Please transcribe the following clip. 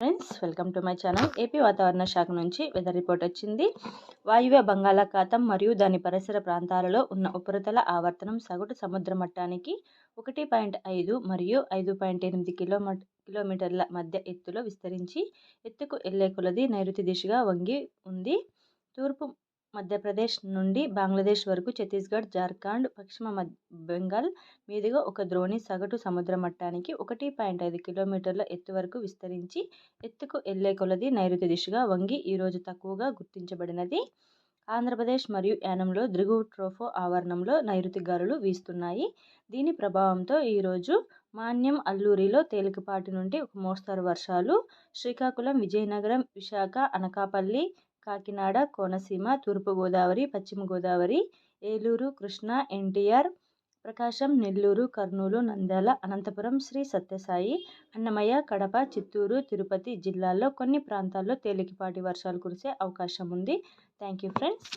Friends, welcome to my channel. AP వాతావరణ శాఖ నుంచి వెదర్ రిపోర్ట్ వచ్చింది. వాయువ్య బంగాళాఖాతం మరియు దాని పరిసర ప్రాంతాలలో ఉన్న ఉపరితల ఆవర్తనం సగటు సముద్ర మట్టానికి 1.5 మరియు 5.8 కిలోమీటర్ల మధ్య ఎత్తులో విస్తరించి ఎత్తుకు ఎల్లే కొలది నైరుతి దిశగా వంగి ఉంది. తూర్పు మధ్యప్రదేశ్ నుండి బంగ్లాదేశ్ వరకు, ఛత్తీస్గఢ్, జార్ఖండ్, పశ్చిమ బెంగాల్ మీదుగా ఒక ద్రోణి సగటు సముద్ర మట్టానికి 1.5 కిలోమీటర్ల ఎత్తు వరకు విస్తరించి ఎత్తుకు ఎల్లే కొలది నైరుతి దిశగా వంగి ఈరోజు తక్కువగా గుర్తించబడినది. ఆంధ్రప్రదేశ్ మరియు యానంలో దిగువ ట్రోపో ఆవరణంలో నైరుతి గాలులు వీస్తున్నాయి. దీని ప్రభావంతో ఈరోజు మాన్యం, అల్లూరిలో తేలికపాటి నుండి ఒక మోస్తరు వర్షాలు, శ్రీకాకుళం, విజయనగరం, విశాఖ, అనకాపల్లి, కాకినాడ, కోనసీమ, తూర్పుగోదావరి, పశ్చిమ గోదావరి, ఏలూరు, కృష్ణా, ఎన్టీఆర్, ప్రకాశం, నెల్లూరు, కర్నూలు, నంద్యాల, అనంతపురం, శ్రీ సత్యసాయి, అన్నమయ్య, కడప, చిత్తూరు, తిరుపతి జిల్లాల్లో కొన్ని ప్రాంతాల్లో తేలికపాటి వర్షాలు కురిసే అవకాశం ఉంది. Thank you friends.